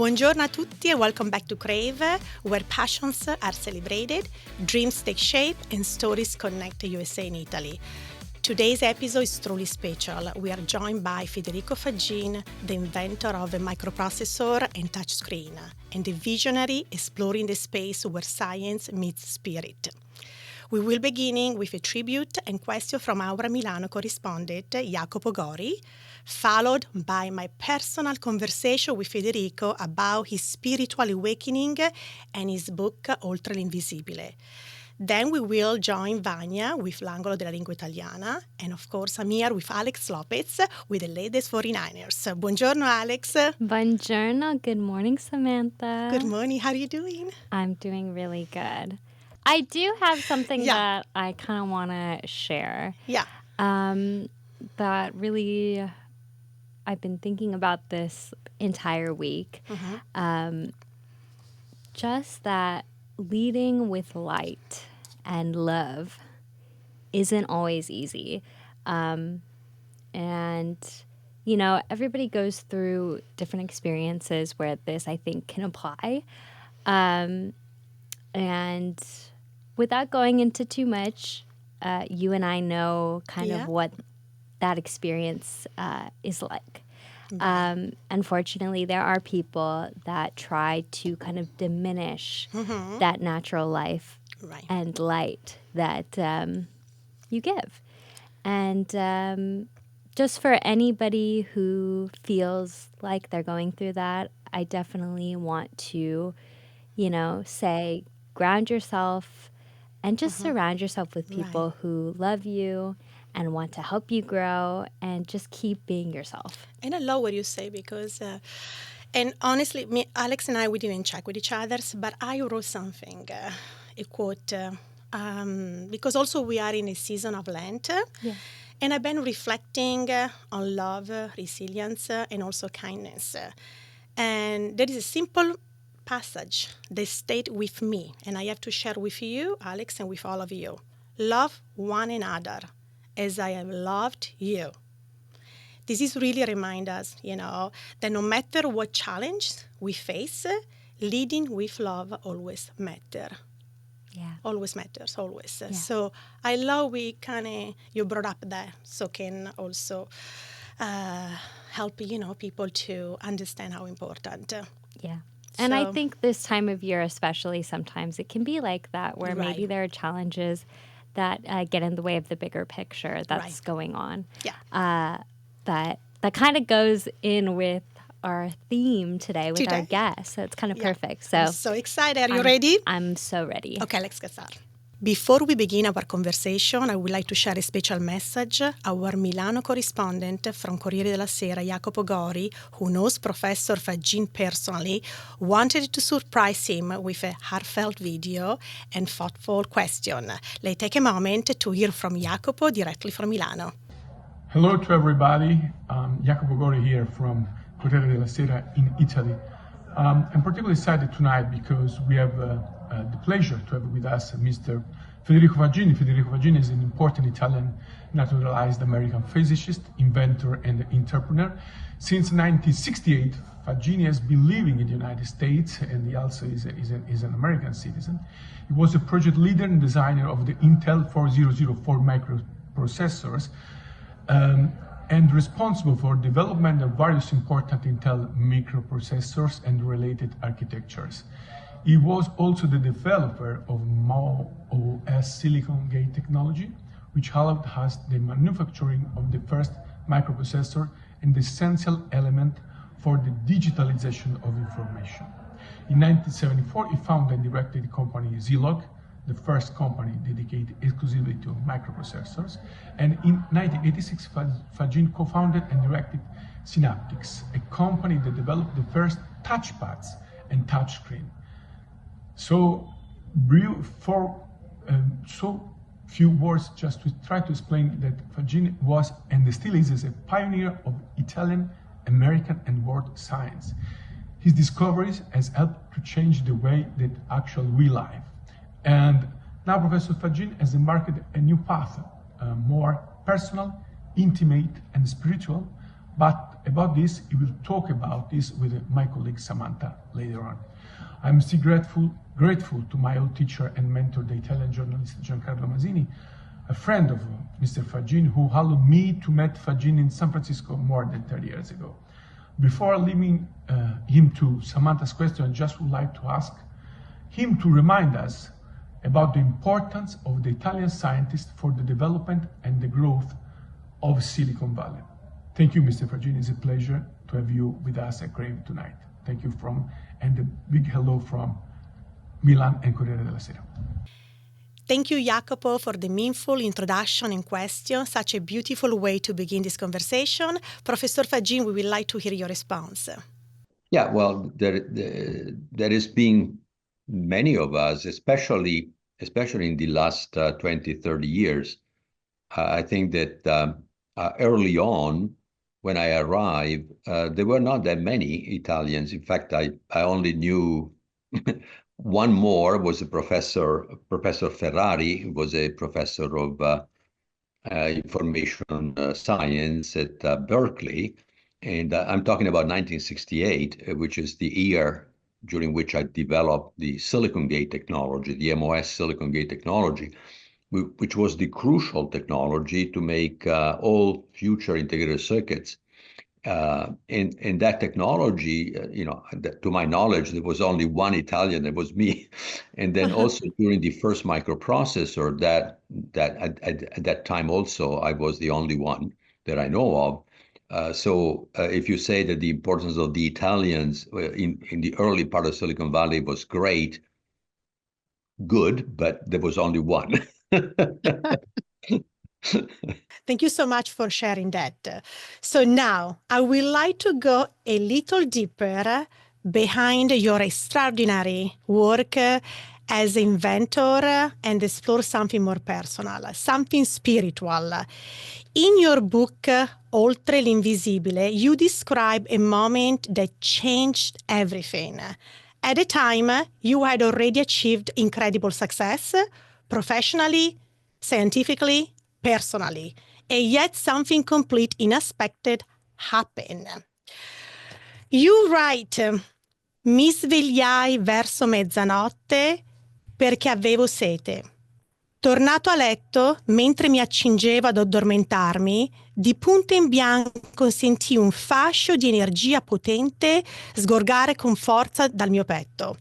Buongiorno a tutti and welcome back to Crave, where passions are celebrated, dreams take shape and stories connect USA and Italy. Today's episode is truly special. We are joined by Federico Faggin, the inventor of a microprocessor and touchscreen, and the visionary exploring the space where science meets spirit. We will be beginning with a tribute and question from our Milan correspondent, Iacopo Gori, followed by my personal conversation with Federico about his spiritual awakening and his book, Oltre l'invisibile. Then we will join Vania with l'angolo della Lingua Italiana. And of course, I'm here with Alex Lopez with the latest 49ers. Buongiorno, Alex. Buongiorno. Good morning, Samantha. Good morning. How are you doing? I'm doing really good. I do have something that I kind of want to share. Yeah. That really, I've been thinking about this entire week. Mm-hmm. Just that leading with light and love isn't always easy. And, you know, everybody goes through different experiences where this, I think, can apply. And without going into too much, you and I know kind of what that experience is like. Unfortunately, there are people that try to kind of diminish that natural life and light that you give. And just for anybody who feels like they're going through that, I definitely want to, you know, say, ground yourself and just surround yourself with people who love you and want to help you grow and just keep being yourself. And I love what you say because, and honestly, Alex and I, we didn't check with each other, but I wrote something, a quote, because also we are in a season of Lent. And I've been reflecting on love, resilience, and also kindness. And there is a simple passage that stayed with me, and I have to share with you, Alex, and with all of you. Love one another as I have loved you. This is really a reminder, you know, that no matter what challenge we face, leading with love always matters. Yeah. Always matters, always. Yeah. So I love you brought up that, so can also help, you know, people to understand how important. Yeah. And I think this time of year especially, sometimes it can be like that, where maybe there are challenges that get in the way of the bigger picture that's going on. Yeah. That kind of goes in with our theme today with our guest. So it's kind of perfect. So I'm so excited. Are you ready? I'm so ready. Okay, let's get started. Before we begin our conversation, I would like to share a special message. Our Milano correspondent from Corriere della Sera, Iacopo Gori, who knows Professor Faggin personally, wanted to surprise him with a heartfelt video and thoughtful question. Let's take a moment to hear from Iacopo directly from Milano. Hello to everybody. Iacopo Gori here from Corriere della Sera in Italy. I'm particularly excited tonight because we have the pleasure to have with us Mr. Federico Faggin. Federico Faggin is an important Italian naturalized American physicist, inventor, and entrepreneur. Since 1968, Faggin has been living in the United States, and he also is an American citizen. He was a project leader and designer of the Intel 4004 microprocessors, and responsible for development of various important Intel microprocessors and related architectures. He was also the developer of MOS silicon gate technology, which allowed us the manufacturing of the first microprocessor and the essential element for the digitalization of information. In 1974, he founded and directed the company Zilog, the first company dedicated exclusively to microprocessors. And in 1986, Faggin co-founded and directed Synaptics, a company that developed the first touchpads and touchscreen. So few words just to try to explain that Faggin was and still is a pioneer of Italian, American, and world science. His discoveries has helped to change the way that actually we live. And now Professor Faggin has embarked a new path, more personal, intimate, and spiritual, but about this, we will talk about this with my colleague Samantha later on. I'm still grateful to my old teacher and mentor, the Italian journalist Giancarlo Masini, a friend of Mr. Faggin, who allowed me to meet Faggin in San Francisco more than 30 years ago. Before leaving him to Samantha's question, I just would like to ask him to remind us about the importance of the Italian scientists for the development and the growth of Silicon Valley. Thank you, Mr. Faggin. It's a pleasure to have you with us at Crave tonight. Thank you and a big hello from Milan and Corriere della Sera. Thank you, Iacopo, for the meaningful introduction and question. Such a beautiful way to begin this conversation. Professor Faggin, we would like to hear your response. Yeah, well, there has been many of us, especially in the last 20, 30 years. I think that early on, when I arrived, there were not that many Italians. In fact, I only knew one more, was a Professor Ferrari, who was a professor of information science at Berkeley. And I'm talking about 1968, which is the year during which I developed the silicon gate technology, the MOS silicon gate technology, which was the crucial technology to make all future integrated circuits. And that technology, to my knowledge, there was only one Italian, it was me. And then also during the first microprocessor, that at that time also, I was the only one that I know of. So if you say that the importance of the Italians in the early part of Silicon Valley was good, but there was only one. Thank you so much for sharing that. So now I would like to go a little deeper behind your extraordinary work as inventor and explore something more personal, something spiritual. In your book, Oltre l'Invisibile, you describe a moment that changed everything. At the time, you had already achieved incredible success, professionally, scientifically, personally, and yet something complete unexpected happened. You write, mi svegliai verso mezzanotte perché avevo sete. Tornato a letto, mentre mi accingevo ad addormentarmi, di punto in bianco sentii un fascio di energia potente sgorgare con forza dal mio petto.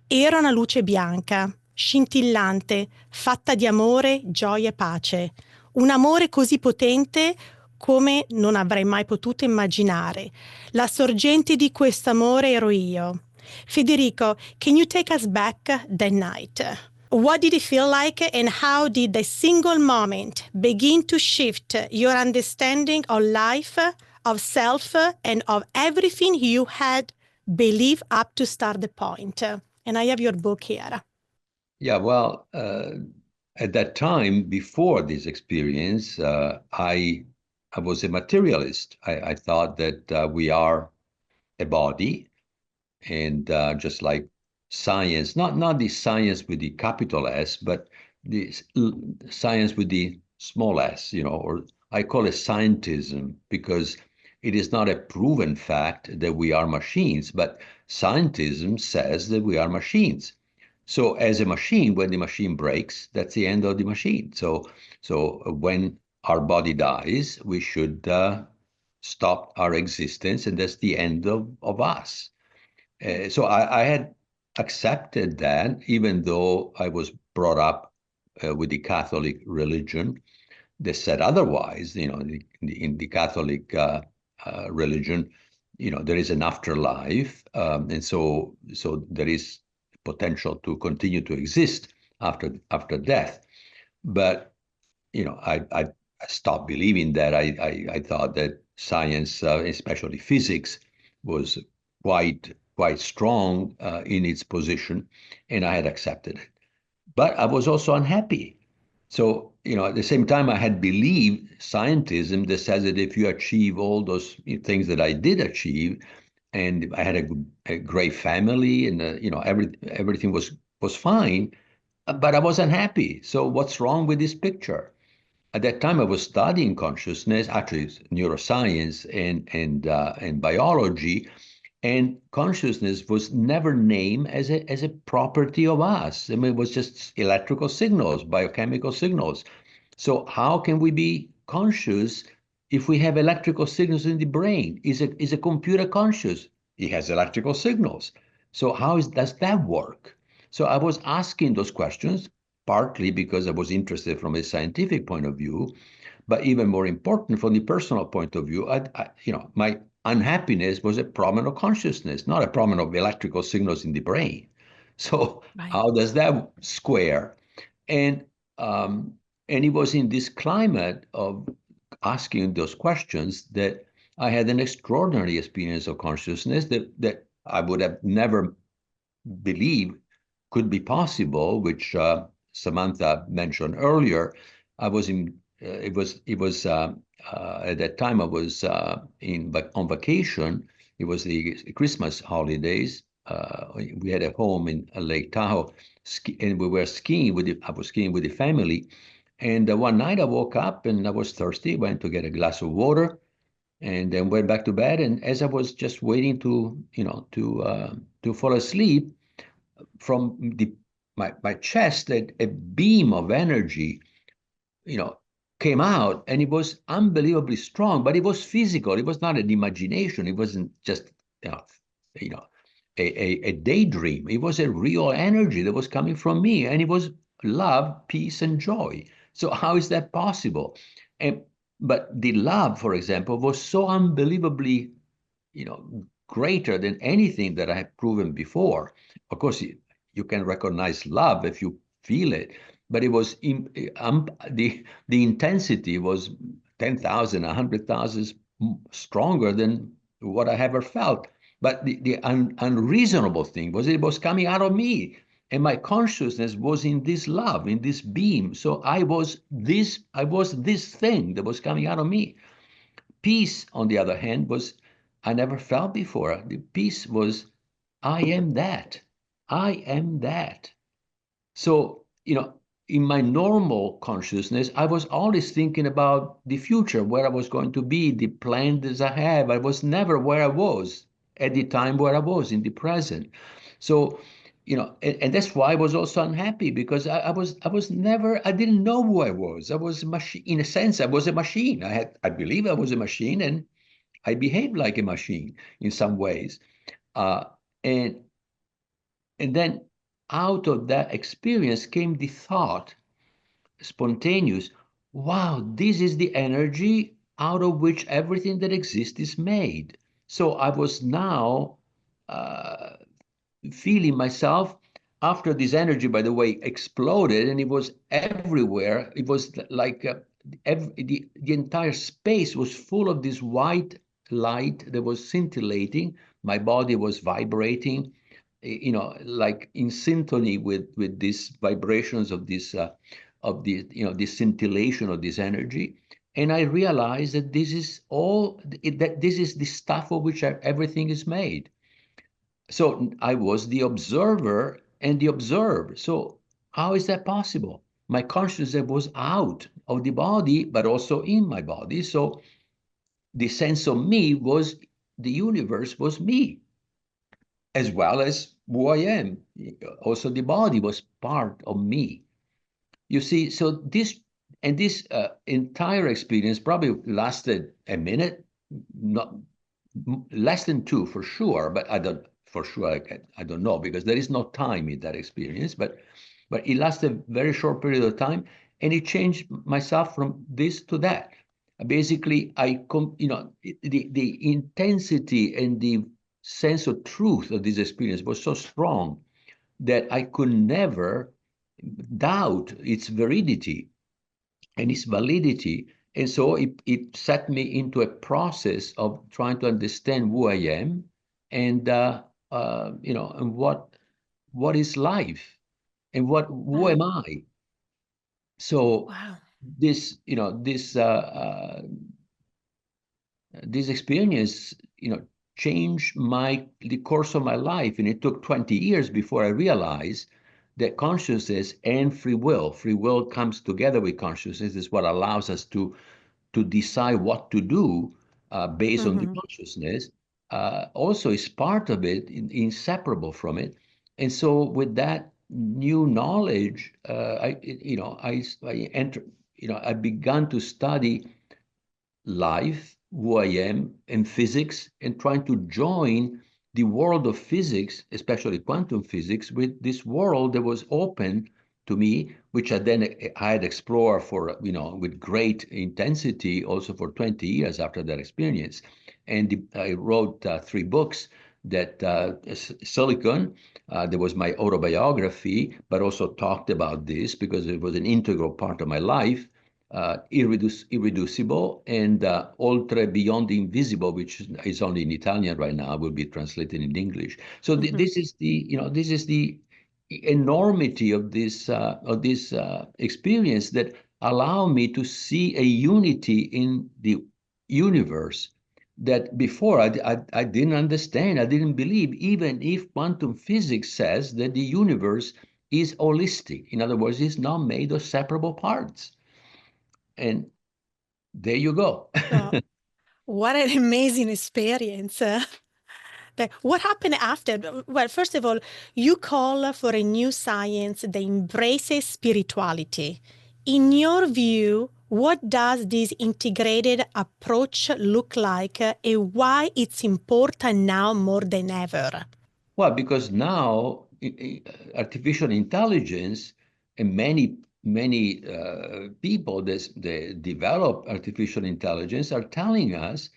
Era una luce bianca, scintillante, fatta di amore, gioia e pace. Un amore così potente come non avrei mai potuto immaginare. La sorgente di questo amore ero io. Federico, can you take us back that night? What did it feel like, and how did the single moment begin to shift your understanding of life, of self, and of everything you had believed up to start the point? And I have your book here. Yeah, well, at that time, before this experience, I was a materialist. I thought that we are a body, and just like science, not the science with the capital S, but the science with the small s, or I call it scientism, because it is not a proven fact that we are machines, but scientism says that we are machines. So as a machine, when the machine breaks, that's the end of the machine. So when our body dies, we should stop our existence, and that's the end of us. So I had accepted that, even though I was brought up with the Catholic religion. They said otherwise. In the Catholic religion, there is an afterlife, and so there is potential to continue to exist after death. But I stopped believing that. I thought that science, especially physics, was quite strong in its position, and I had accepted it. But I was also unhappy. So, at the same time, I had believed scientism that says that if you achieve all those things that I did achieve, and I had a great family, and everything was fine, but I wasn't happy. So what's wrong with this picture? at that time I was studying consciousness, actually neuroscience and biology, and consciousness was never named as a property of us. I mean, it was just electrical signals, biochemical signals. So how can we be conscious if we have electrical signals in the brain? Is a computer conscious? It has electrical signals. So does that work? So I was asking those questions, partly because I was interested from a scientific point of view, but even more important from the personal point of view, my unhappiness was a problem of consciousness, not a problem of electrical signals in the brain. So how does that square? And um, and it was in this climate of asking those questions that I had an extraordinary experience of consciousness that I would have never believed could be possible, which Samantha mentioned earlier. I was in. It was at that time I was on vacation. It was the Christmas holidays. We had a home in Lake Tahoe, and we were skiing I was skiing with the family. And one night I woke up and I was thirsty. Went to get a glass of water, and then went back to bed. And as I was just waiting to fall asleep, from my chest, a beam of energy, came out, and it was unbelievably strong, but it was physical. It was not an imagination. It wasn't just, a daydream. It was a real energy that was coming from me, and it was love, peace, and joy. So how is that possible? But the love, for example, was so unbelievably, greater than anything that I had proven before. Of course, you can recognize love if you feel it, but it was the intensity was 10,000, 100,000 stronger than what I ever felt. But the unreasonable thing was it was coming out of me, and my consciousness was in this love, in this beam. So I was this thing that was coming out of me. Peace, on the other hand, was I never felt before. The peace was, I am that. I am that. So, in my normal consciousness, I was always thinking about the future, where I was going to be, the plans I have. I was never where I was at the time where I was in the present. So, and that's why I was also unhappy, because I didn't know who I was. I was a machine. In a sense, I was a machine. I believe I was a machine, and I behaved like a machine in some ways. And then out of that experience came the thought, spontaneous, wow, this is the energy out of which everything that exists is made. So I was now feeling myself, after this energy, by the way, exploded, and it was everywhere. It was like the entire space was full of this white light that was scintillating. My body was vibrating, like in symphony with these vibrations of this this scintillation of this energy. And I realized that this is the stuff of which everything is made. So I was the observer and the observed. So how is that possible? My consciousness was out of the body, but also in my body. So the sense of me was, the universe was me, as well as who I am. Also, the body was part of me. You see, so this entire experience probably lasted a minute, not less than two for sure, but I don't know, because there is no time in that experience, but it lasted a very short period of time, and it changed myself from this to that. Basically, the intensity and the sense of truth of this experience was so strong that I could never doubt its validity and its validity. And so it set me into a process of trying to understand who I am, and and what is life, and who am I. So this this experience changed the course of my life, and it took 20 years before I realized that consciousness and free will comes together with consciousness, is what allows us to decide what to do based on the consciousness, also is part of it, inseparable from it. And so with that new knowledge, I began to study life, who I am, and physics, and trying to join the world of physics, especially quantum physics, with this world that was open to me, which I had explored for, with great intensity also for 20 years after that experience. And I wrote 3 books that Silicon, that was my autobiography, but also talked about this because it was an integral part of my life. Irreducible, and Oltre, Beyond the Invisible, which is only in Italian right now, will be translated in English. So this is the enormity of this experience that allow me to see a unity in the universe that before I didn't understand, I didn't believe, even if quantum physics says that the universe is holistic. In other words, it's not made of separable parts. And there you go. So, what an amazing experience. What happened after? Well, first of all, you call for a new science that embraces spirituality. In your view, what does this integrated approach look like, and why it's important now more than ever? Well, because now artificial intelligence and many people that develop artificial intelligence are telling us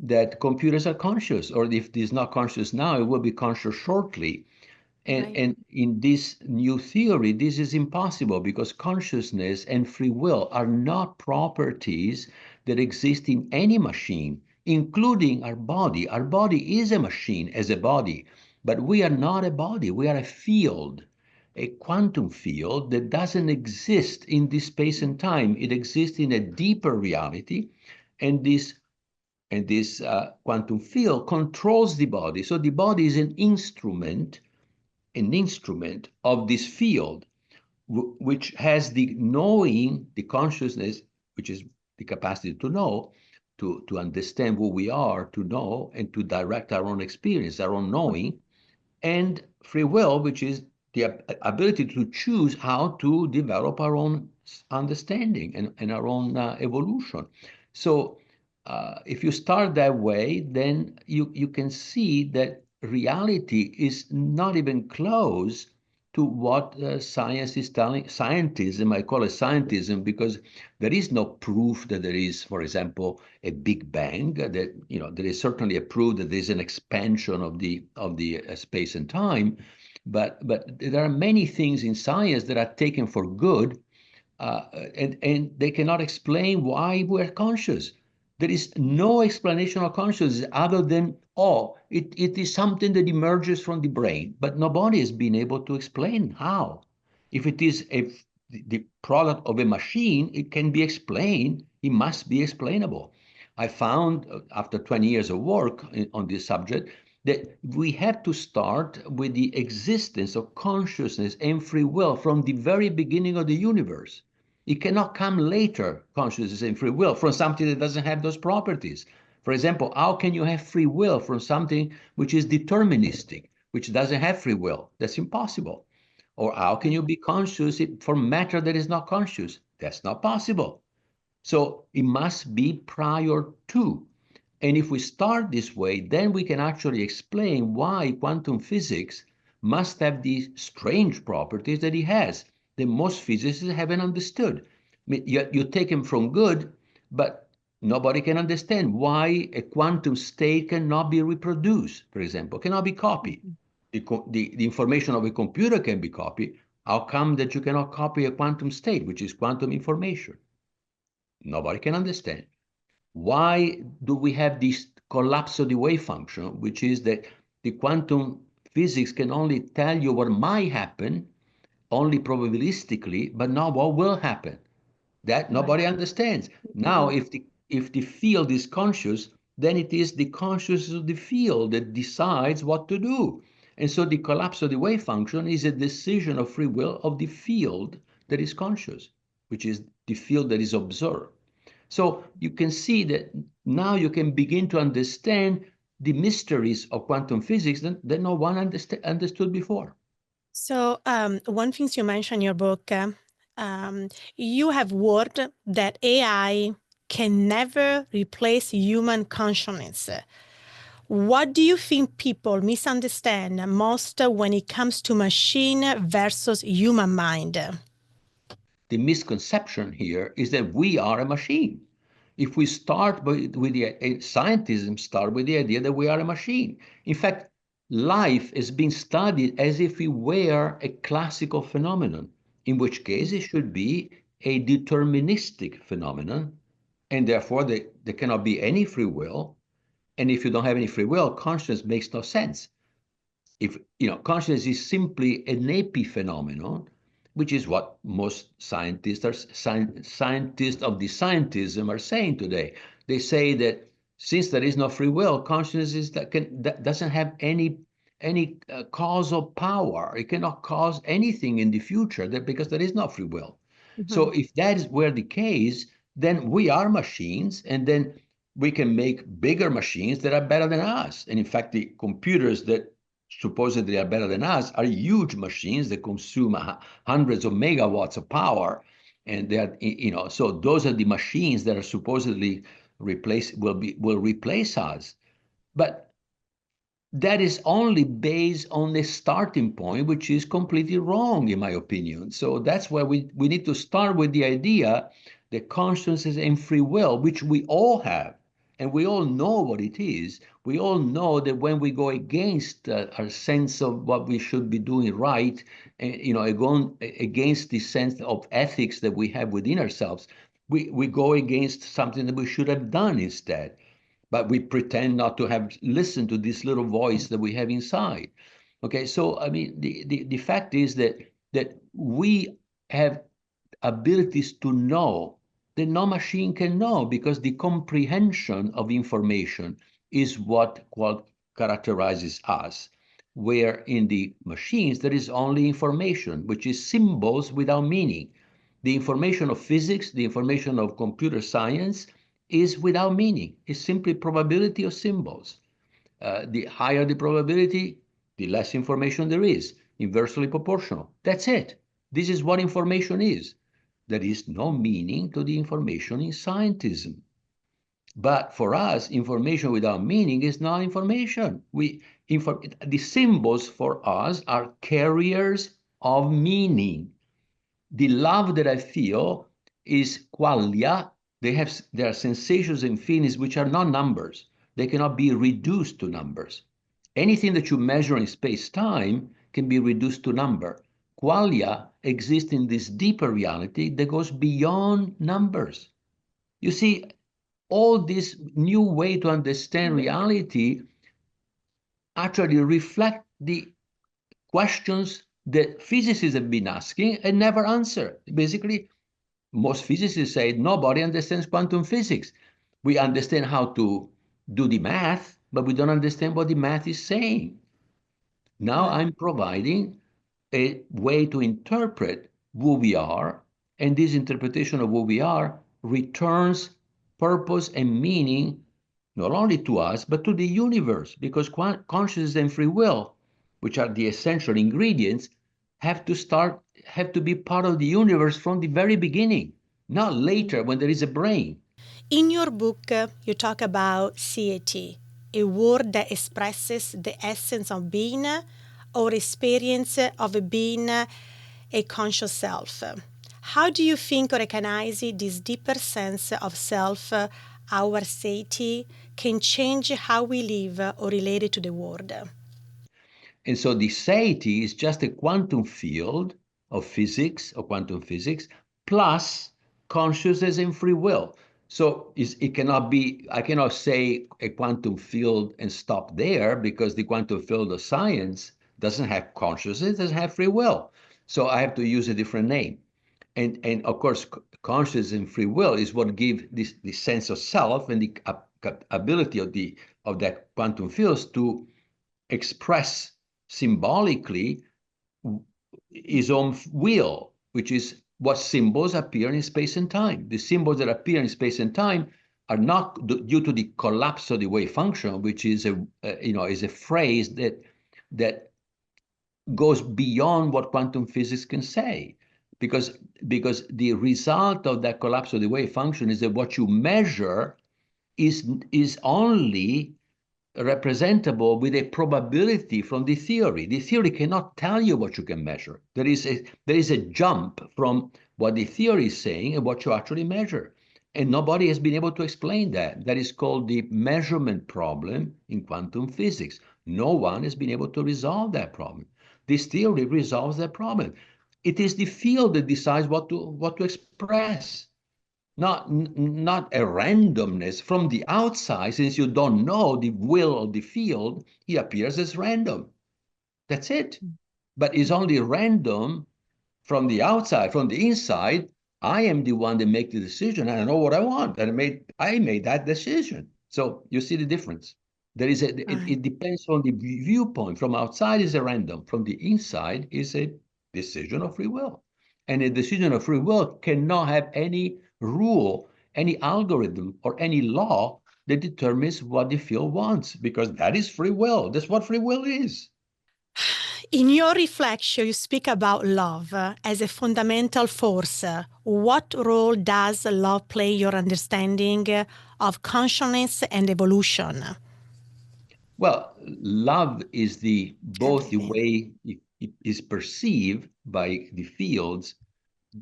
that computers are conscious, or if it is not conscious now, it will be conscious shortly. And in this new theory, this is impossible because consciousness and free will are not properties that exist in any machine, including our body. Our body is a machine as a body, but we are not a body. We are a field, a quantum field that doesn't exist in this space and time. It exists in a deeper reality, and this quantum field controls the body. So the body is an instrument of this field, which has the knowing, the consciousness, which is the capacity to know, to understand who we are, to know, and to direct our own experience, our own knowing, and free will, which is the ability to choose how to develop our own understanding and our own evolution. So if you start that way, then you can see that reality is not even close to what science is telling. Scientism, I call it scientism because there is no proof that there is, for example, a Big Bang. That there is certainly a proof that there is an expansion of the space and time, but there are many things in science that are taken for good, and they cannot explain why we're conscious. There is no explanation of consciousness other than, it is something that emerges from the brain, but nobody has been able to explain how. If it is the product of a machine, it can be explained, it must be explainable. I found, after 20 years of work on this subject, that we have to start with the existence of consciousness and free will from the very beginning of the universe. It cannot come later, consciousness and free will, from something that doesn't have those properties. For example, how can you have free will from something which is deterministic, which doesn't have free will? That's impossible. Or how can you be conscious for matter that is not conscious? That's not possible. So it must be prior to. And if we start this way, then we can actually explain why quantum physics must have these strange properties that it has, that most physicists haven't understood. I mean, you take them from good, but nobody can understand why a quantum state cannot be reproduced, for example, cannot be copied. The information of a computer can be copied. How come that you cannot copy a quantum state, which is quantum information? Nobody can understand. Why do we have this collapse of the wave function, which is that the quantum physics can only tell you what might happen, only probabilistically, but not what will happen? That nobody understands. Now, if the field is conscious, then it is the consciousness of the field that decides what to do. And so the collapse of the wave function is a decision of free will of the field that is conscious, which is the field that is observed. So you can see that now you can begin to understand the mysteries of quantum physics that no one understood before. So one thing you mentioned in your book, you have warned that AI can never replace human consciousness. What do you think people misunderstand most when it comes to machine versus human mind? The misconception here is that we are a machine. If we start with the scientism, start with the idea that we are a machine. In fact, life is being studied as if it were a classical phenomenon, in which case it should be a deterministic phenomenon, and therefore there cannot be any free will. And if you don't have any free will, consciousness makes no sense. If consciousness is simply an epiphenomenon, which is what most scientists of the scientism are saying today. They say that since there is no free will, consciousness that doesn't have any causal power. It cannot cause anything in the future because there is no free will. So if that is where the case, then we are machines, and then we can make bigger machines that are better than us. And in fact, the computers that supposedly are better than us are huge machines that consume hundreds of megawatts of power, and they are, so those are the machines that are supposedly will replace us. But that is only based on the starting point, which is completely wrong, in my opinion. So that's why we need to start with the idea that consciousness and free will, which we all have, and we all know what it is. We all know that when we go against our sense of what we should be doing right, against the sense of ethics that we have within ourselves, we go against something that we should have done instead. But we pretend not to have listened to this little voice that we have inside. Okay, so I mean, the fact is that we have abilities to know that no machine can know, because the comprehension of information is what characterizes us, where in the machines there is only information, which is symbols without meaning. The information of physics, the information of computer science is without meaning. It's simply probability of symbols. The higher the probability, the less information there is, inversely proportional. That's it. This is what information is. There is no meaning to the information in scientism. But for us, information without meaning is not information. The symbols for us are carriers of meaning. The love that I feel is qualia. There are sensations and feelings which are not numbers. They cannot be reduced to numbers. Anything that you measure in space-time can be reduced to number. Qualia exists in this deeper reality that goes beyond numbers. You see, all this new way to understand reality actually reflect the questions that physicists have been asking and never answered. Basically, most physicists say nobody understands quantum physics. We understand how to do the math, but we don't understand what the math is saying. Now I'm providing a way to interpret who we are, and this interpretation of who we are returns purpose and meaning not only to us, but to the universe, because consciousness and free will, which are the essential ingredients, have to be part of the universe from the very beginning, not later when there is a brain. In your book, you talk about CAT, a word that expresses the essence of being or experience of being a conscious self. How do you think recognizing this deeper sense of self, our CAT, can change how we live or relate to the world? And so the Seità is just a quantum field of physics, or quantum physics, plus consciousness and free will. So it cannot be, I cannot say a quantum field and stop there, because the quantum field of science doesn't have consciousness, doesn't have free will. So I have to use a different name. And of course, consciousness and free will is what give this sense of self and the ability of that quantum fields to express symbolically his own will, which is what symbols appear in space and time. The symbols that appear in space and time are not due to the collapse of the wave function, which is a phrase that goes beyond what quantum physics can say, because the result of that collapse of the wave function is that what you measure is only representable with a probability from the theory. The theory cannot tell you what you can measure. There is a jump from what the theory is saying and what you actually measure. And nobody has been able to explain that. That is called the measurement problem in quantum physics. No one has been able to resolve that problem. This theory resolves that problem. It is the field that decides what to express. Not a randomness from the outside. Since you don't know the will of the field, he appears as random. That's it. But it's only random from the outside. From the inside, I am the one that makes the decision. I know what I want, and I made that decision. So you see the difference. It depends on the viewpoint. From outside is a random. From the inside is a decision of free will. And a decision of free will cannot have any rule, any algorithm, or any law that determines what the field wants, because that is free will. That's what free will is. In your reflection, you speak about love as a fundamental force. What role does love play in your understanding of consciousness and evolution? Well, love is both the way it is perceived by the fields.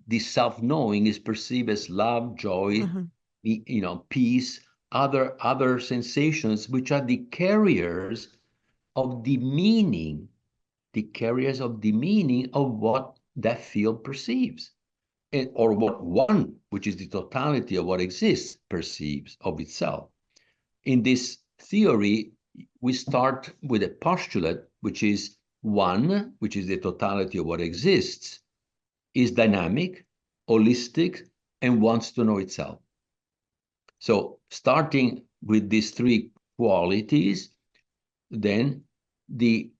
The self-knowing is perceived as love, joy, peace, other sensations, which are the carriers of the meaning, of what that field perceives, or what one, which is the totality of what exists, perceives of itself. In this theory, we start with a postulate, which is one, which is the totality of what exists, is dynamic, holistic, and wants to know itself. So starting with these three qualities, then the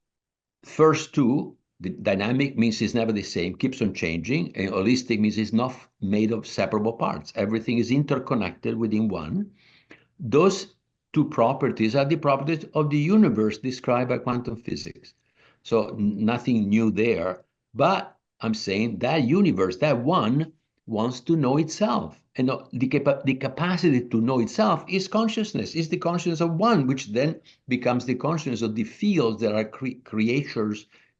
first two, the dynamic means it's never the same, keeps on changing, and holistic means it's not made of separable parts. Everything is interconnected within one. Those two properties are the properties of the universe described by quantum physics. So nothing new there, but I'm saying that universe, that one, wants to know itself. And the capacity to know itself is consciousness, is the consciousness of one, which then becomes the consciousness of the fields that are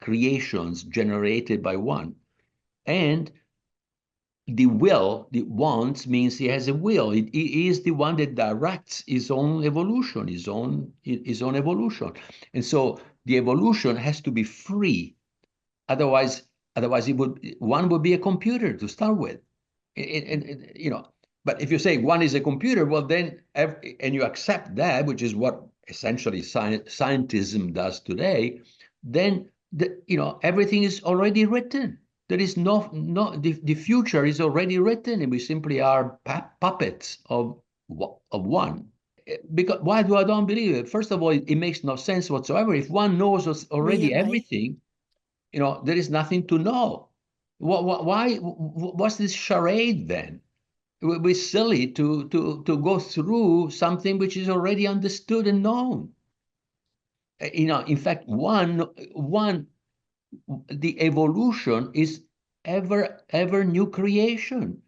creations generated by one. And the will, the wants, means he has a will. He is the one that directs his own evolution, his own evolution. And so the evolution has to be free. Otherwise, one would be a computer to start with. But if you say one is a computer, well, then, and you accept that, which is what essentially scientism does today, then everything is already written. There is the future is already written, and we simply are puppets of one. Because why do I don't believe it? First of all, it makes no sense whatsoever. If one knows already everything, there is nothing to know. What's this charade then? It would be silly to go through something which is already understood and known. In fact, the evolution is ever new creation,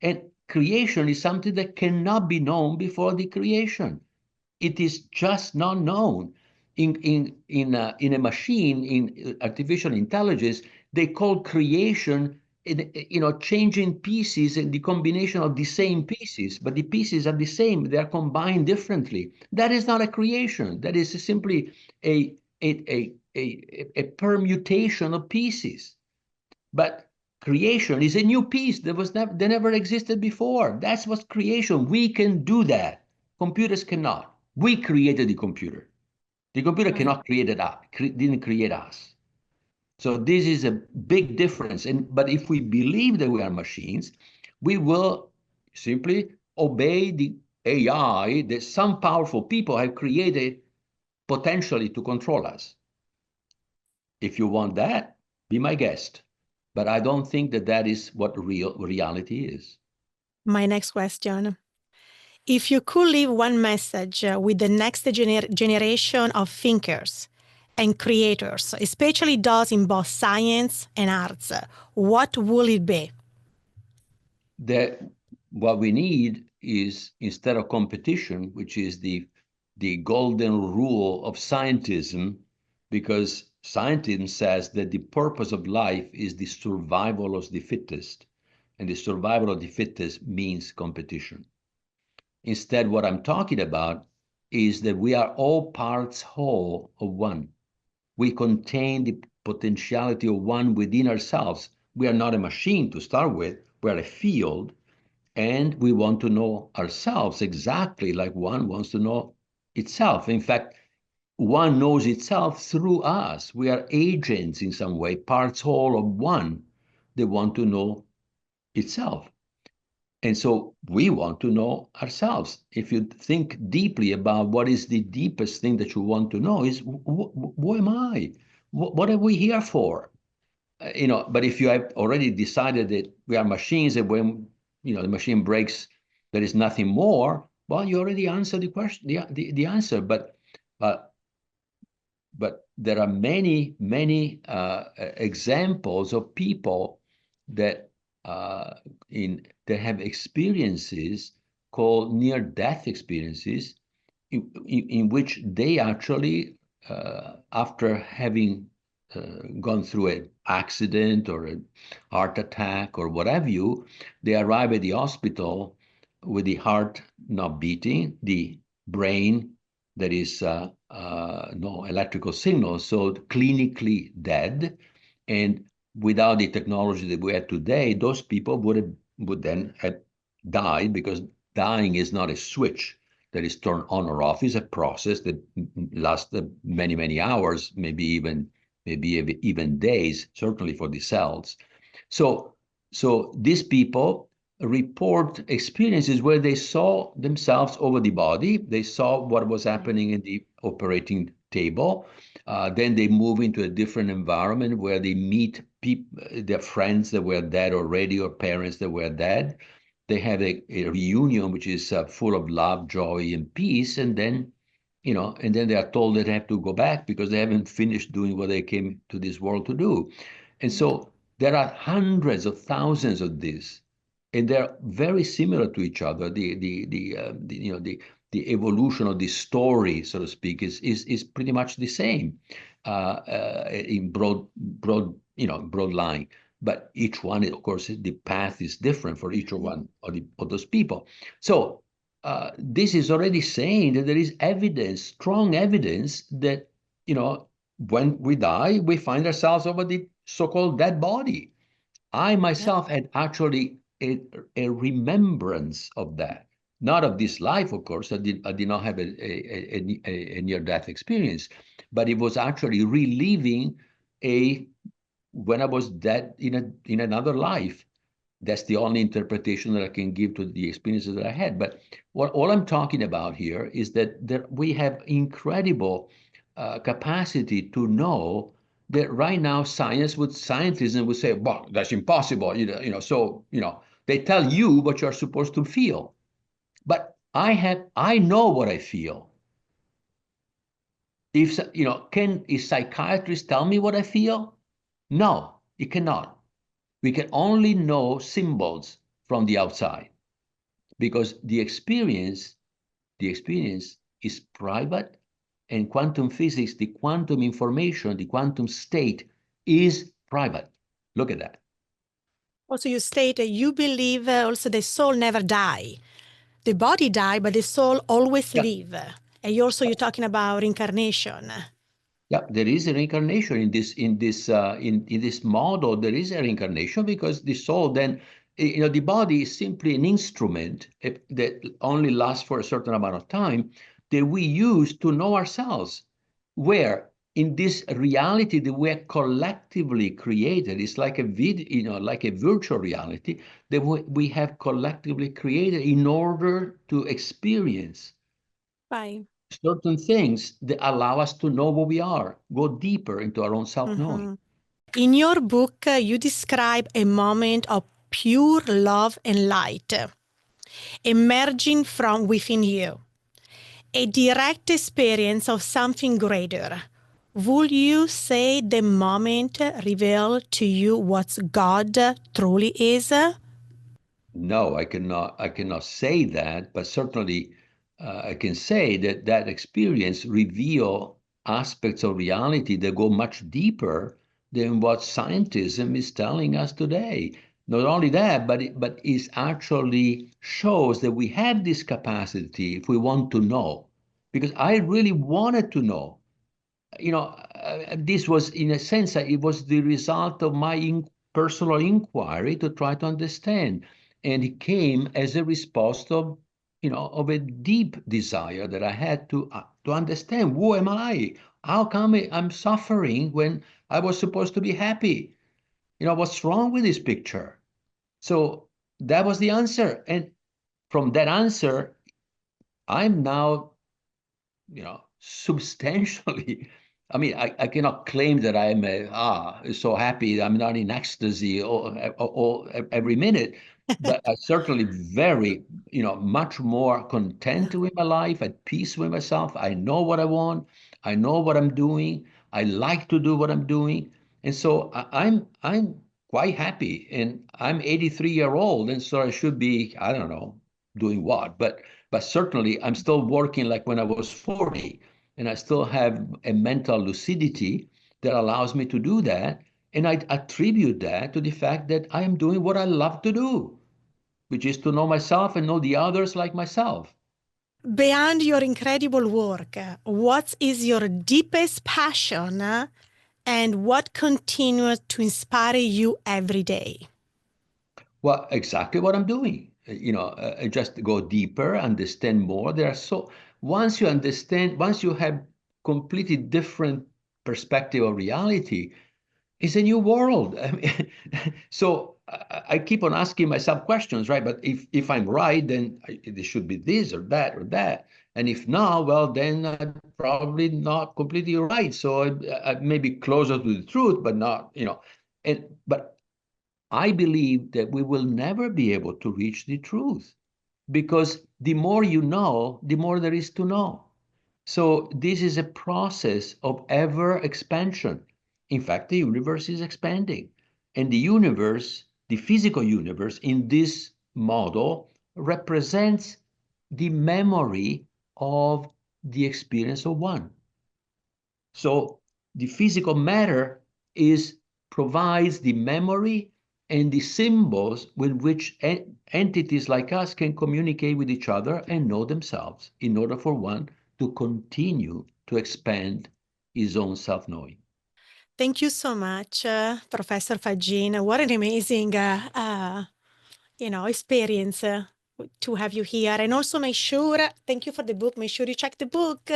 and creation is something that cannot be known before the creation. It is just not known. In a machine, in artificial intelligence, they call creation, changing pieces and the combination of the same pieces, but the pieces are the same. They are combined differently. That is not a creation. That is simply a permutation of pieces. But creation is a new piece that never existed before. That's what's creation. We can do that. Computers cannot. We created the computer. The computer cannot didn't create us. So this is a big difference. But if we believe that we are machines, we will simply obey the AI that some powerful people have created potentially to control us. if you want that, be my guest. But I don't think that that is what reality is. My next question. If you could leave one message with the next generation of thinkers and creators, especially those in both science and arts, what will it be? That what we need is, instead of competition, which is the golden rule of scientism, because scientism says that the purpose of life is the survival of the fittest, and the survival of the fittest means competition. Instead, what I'm talking about is that we are all parts whole of one. We contain the potentiality of one within ourselves. We are not a machine to start with. We are a field, and we want to know ourselves exactly like one wants to know itself. In fact, one knows itself through us. We are agents in some way, parts whole of one that want to know itself. And so we want to know ourselves. If you think deeply about what is the deepest thing that you want to know is, who am I? What are we here for? But if you have already decided that we are machines, that when, the machine breaks, there is nothing more, well, you already answered the question, the answer. But there are many examples of people that that have experiences called near-death experiences, in which they actually, after having gone through an accident or a heart attack or what have you, they arrive at the hospital with the heart not beating, the brain that is no electrical signal, so clinically dead. And without the technology that we have today, those people would then have died, because dying is not a switch that is turned on or off. It's a process that lasts many hours, maybe even days, certainly for the cells. So these people report experiences where they saw themselves over the body. They saw what was happening in the operating table. Then they move into a different environment where they meet their friends that were dead already, or parents that were dead. They have a reunion which is full of love, joy, and peace. And then, and then they are told they have to go back because they haven't finished doing what they came to this world to do. And so there are hundreds of thousands of these, and they're very similar to each other. The evolution of the story, so to speak, is pretty much the same in broad line. But each one, of course, the path is different for each one of those people. So this is already saying that there is evidence, strong evidence, that when we die, we find ourselves over the so-called dead body. I myself had actually a remembrance of that, not of this life, of course. I did not have a near-death experience, but it was actually reliving when I was dead in another life. That's the only interpretation that I can give to the experiences that I had. But all I'm talking about here is that we have incredible capacity to know that right now scientism would say, well, that's impossible. So they tell you what you're supposed to feel. But I know what I feel. If can a psychiatrist tell me what I feel? No, it cannot. We can only know symbols from the outside, because the experience is private, and quantum physics, the quantum information, the quantum state is private. Look at that. Also, you state that you believe also the soul never die. The body die, but the soul always live. And you're talking about reincarnation. Yeah, there is a reincarnation in this model. There is a reincarnation because the soul then, the body is simply an instrument that only lasts for a certain amount of time that we use to know ourselves. Where in this reality that we are collectively created, it's like like a virtual reality that we have collectively created in order to experience. Right. certain things that allow us to know who we are, go deeper into our own self-knowing. In your book, you describe a moment of pure love and light emerging from within you, a direct experience of something greater. Would you say the moment revealed to you what God truly is? No, I cannot say that, but certainly I can say that that experience reveal aspects of reality that go much deeper than what scientism is telling us today. Not only that, but it actually shows that we have this capacity if we want to know. Because I really wanted to know. This was, in a sense, it was the result of my personal inquiry to try to understand. And it came as a response of a deep desire that I had to understand, who am I? How come I'm suffering when I was supposed to be happy? What's wrong with this picture? So that was the answer. And from that answer, I'm now, substantially, I mean, I cannot claim that I'm so happy. I'm not in ecstasy every minute, but I'm certainly very, much more content with my life, at peace with myself. I know what I want. I know what I'm doing. I like to do what I'm doing. And so I'm quite happy. And I'm 83-year-old, and so I should be, I don't know, doing what, but certainly I'm still working like when I was 40, and I still have a mental lucidity that allows me to do that. And I attribute that to the fact that I am doing what I love to do, which is to know myself and know the others like myself. Beyond your incredible work, what is your deepest passion and what continues to inspire you every day? Well, exactly what I'm doing. Just go deeper, understand more. Once you understand, once you have completely different perspective of reality, it's a new world. I mean, so I keep on asking myself questions, right? But if I'm right, then it should be this or that or that. And if not, well, then I'm probably not completely right. So I may be closer to the truth, but not, but I believe that we will never be able to reach the truth, because the more you know, the more there is to know. So this is a process of ever expansion. In fact, the universe is expanding. And the universe, the physical universe in this model, represents the memory of the experience of one. So the physical matter provides the memory and the symbols with which entities like us can communicate with each other and know themselves in order for one to continue to expand his own self-knowing. Thank you so much, Professor Faggin. What an amazing, experience to have you here. And also thank you for the book. Make sure you check the book.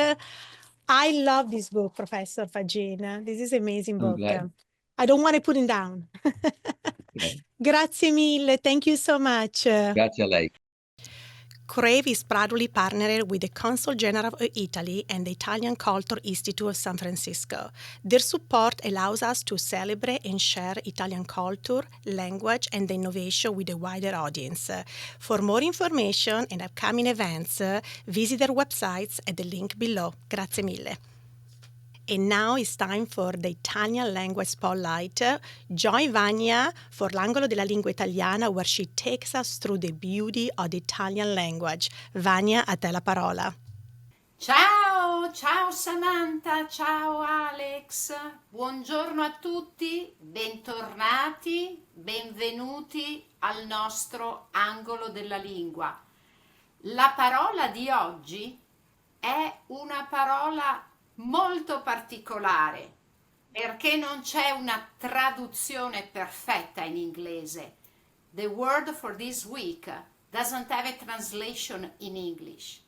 I love this book, Professor Faggin. This is an amazing I'm book. glad. I don't want to put it down. Okay. Grazie mille. Thank you so much. Grazie a lei. Crave is proudly partnered with the Consul General of Italy and the Italian Culture Institute of San Francisco. Their support allows us to celebrate and share Italian culture, language, and innovation with a wider audience. For more information and upcoming events, visit their websites at the link below. Grazie mille. And now it's time for the Italian language spotlight. Join Vania for l'angolo della lingua italiana, where she takes us through the beauty of the Italian language. Vania, a te la parola. Ciao Samantha, ciao Alex, buongiorno a tutti, bentornati, benvenuti al nostro angolo della lingua. La parola di oggi è una parola molto particolare, perché non c'è una traduzione perfetta in inglese. The word for this week doesn't have a translation in English.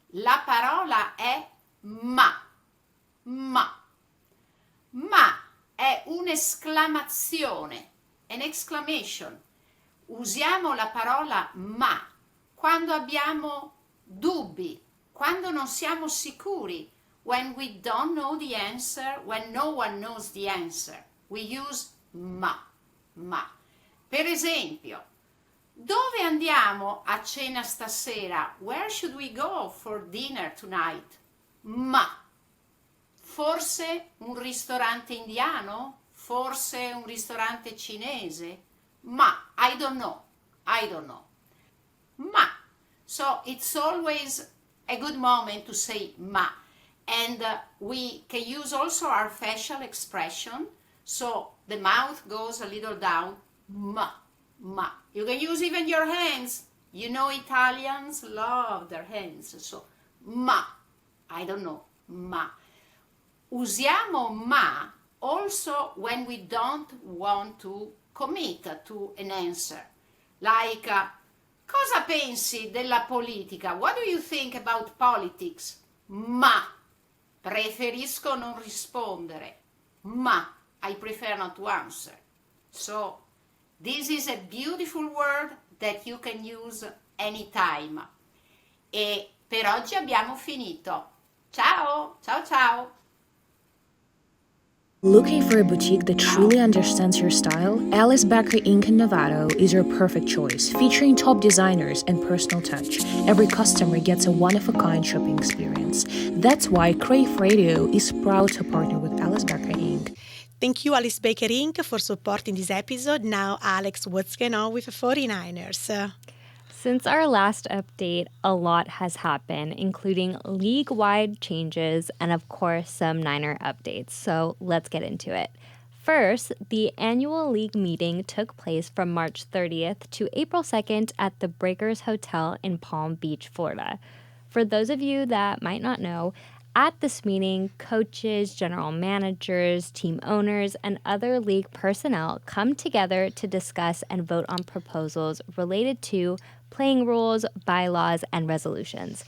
La parola è ma. Ma è un'esclamazione, an exclamation. Usiamo la parola ma quando abbiamo dubbi, quando non siamo sicuri, when we don't know the answer, when no one knows the answer, we use ma. Per esempio, dove andiamo a cena stasera? Where should we go for dinner tonight? Ma. Forse un ristorante indiano? Forse un ristorante cinese? Ma. I don't know. Ma. So it's always a good moment to say ma. And we can use also our facial expression. So the mouth goes a little down. Ma. You can use even your hands. You know, Italians love their hands. So ma. I don't know. Ma. Usiamo ma also when we don't want to commit to an answer. Like, cosa pensi della politica? What do you think about politics? Ma. Preferisco non rispondere. Ma. I prefer not to answer. So, this is a beautiful word that you can use anytime. E per oggi abbiamo finito. Ciao! Looking for a boutique that truly understands your style? Alice Bakery Inc. in Novato is your perfect choice, featuring top designers and personal touch. Every customer gets a one-of-a-kind shopping experience. That's why Crave Radio is proud to partner with Alice Bakery Inc. Thank you, Alice Baker Inc., for supporting this episode. Now, Alex, what's going on with the 49ers? Since our last update, a lot has happened, including league-wide changes and, of course, some Niner updates. So let's get into it. First, the annual league meeting took place from March 30th to April 2nd at the Breakers Hotel in Palm Beach, Florida. For those of you that might not know, at this meeting, coaches, general managers, team owners, and other league personnel come together to discuss and vote on proposals related to playing rules, bylaws, and resolutions.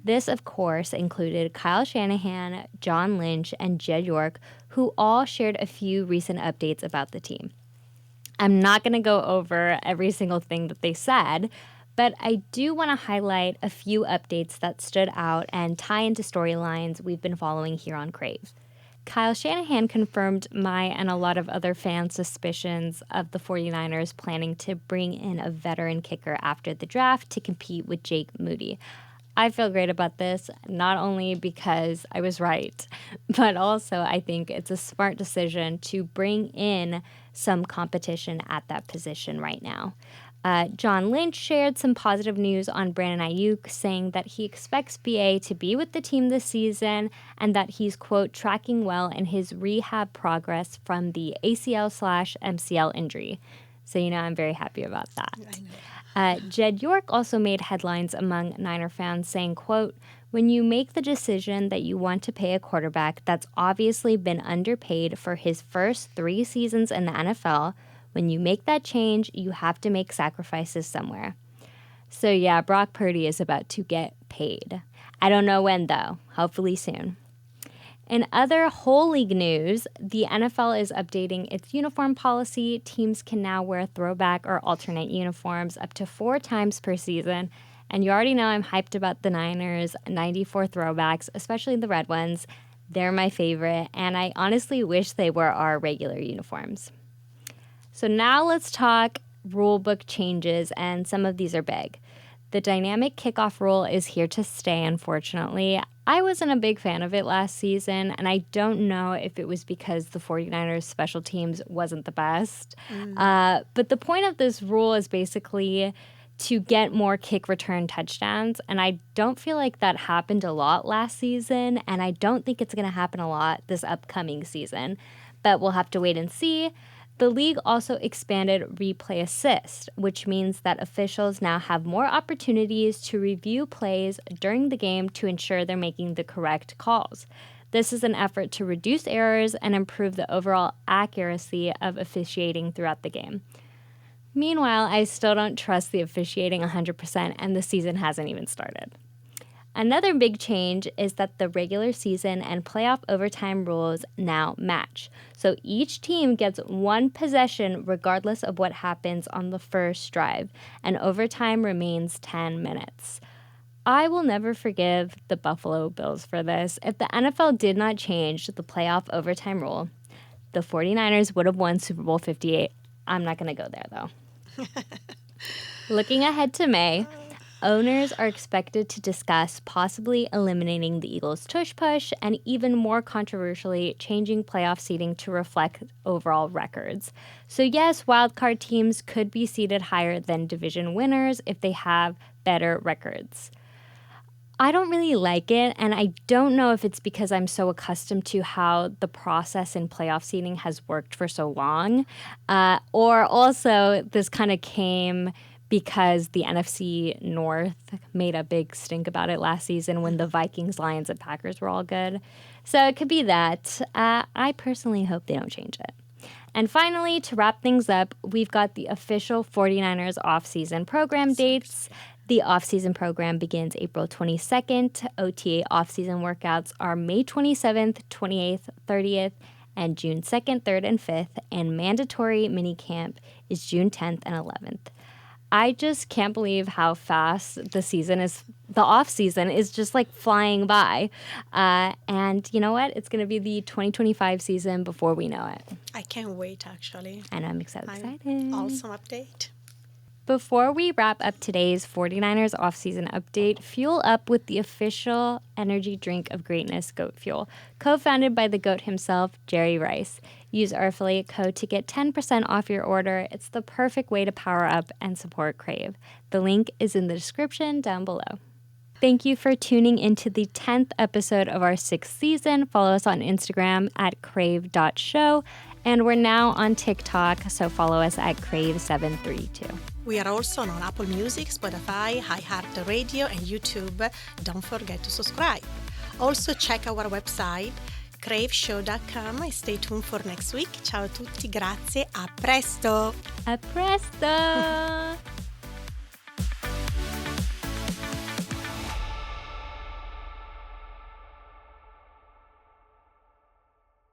This, of course, included Kyle Shanahan, John Lynch, and Jed York, who all shared a few recent updates about the team. I'm not going to go over every single thing that they said, but I do want to highlight a few updates that stood out and tie into storylines we've been following here on Crave. Kyle Shanahan confirmed my and a lot of other fans' suspicions of the 49ers planning to bring in a veteran kicker after the draft to compete with Jake Moody. I feel great about this, not only because I was right, but also I think it's a smart decision to bring in some competition at that position right now. John Lynch shared some positive news on Brandon Ayuk, saying that he expects BA to be with the team this season and that he's, quote, tracking well in his rehab progress from the ACL/MCL injury. So, I'm very happy about that. Jed York also made headlines among Niner fans saying, quote, when you make the decision that you want to pay a quarterback that's obviously been underpaid for his first 3 seasons in the NFL, when you make that change, you have to make sacrifices somewhere. So yeah, Brock Purdy is about to get paid. I don't know when, though. Hopefully soon. In other whole league news, the NFL is updating its uniform policy. Teams can now wear throwback or alternate uniforms up to 4 times per season. And you already know I'm hyped about the Niners' 94 throwbacks, especially the red ones. They're my favorite, and I honestly wish they were our regular uniforms. So now let's talk rule book changes, and some of these are big. The dynamic kickoff rule is here to stay, unfortunately. I wasn't a big fan of it last season, and I don't know if it was because the 49ers special teams wasn't the best. But the point of this rule is basically to get more kick return touchdowns, and I don't feel like that happened a lot last season, and I don't think it's going to happen a lot this upcoming season. But we'll have to wait and see. The league also expanded replay assist, which means that officials now have more opportunities to review plays during the game to ensure they're making the correct calls. This is an effort to reduce errors and improve the overall accuracy of officiating throughout the game. Meanwhile, I still don't trust the officiating 100%, and the season hasn't even started. Another big change is that the regular season and playoff overtime rules now match. So each team gets 1 possession regardless of what happens on the first drive, and overtime remains 10 minutes. I will never forgive the Buffalo Bills for this. If the NFL did not change the playoff overtime rule, the 49ers would have won Super Bowl 58. I'm not going to go there, though. Looking ahead to May, owners are expected to discuss possibly eliminating the Eagles' tush push and even more controversially, changing playoff seeding to reflect overall records. So yes, wildcard teams could be seeded higher than division winners if they have better records. I don't really like it, and I don't know if it's because I'm so accustomed to how the process in playoff seeding has worked for so long, or also this kind of came because the NFC North made a big stink about it last season when the Vikings, Lions, and Packers were all good. So it could be that. I personally hope they don't change it. And finally, to wrap things up, we've got the official 49ers off-season program dates. The off-season program begins April 22nd. OTA off-season workouts are May 27th, 28th, 30th, and June 2nd, 3rd, and 5th. And mandatory minicamp is June 10th and 11th. I just can't believe how fast the off-season is just like flying by. And you know what? It's going to be the 2025 season before we know it. I can't wait, actually. And I'm excited. Awesome update. Before we wrap up today's 49ers offseason update, fuel up with the official energy drink of greatness, Goat Fuel, co-founded by the GOAT himself, Jerry Rice. Use our affiliate code to get 10% off your order. It's the perfect way to power up and support Crave. The link is in the description down below. Thank you for tuning into the 10th episode of our 6th season. Follow us on Instagram at crave.show. And we're now on TikTok, so follow us at crave732. We are also on Apple Music, Spotify, iHeartRadio, and YouTube. Don't forget to subscribe. Also check our website, craveshow.com, and stay tuned for next week. Ciao a tutti, grazie, a presto! A presto!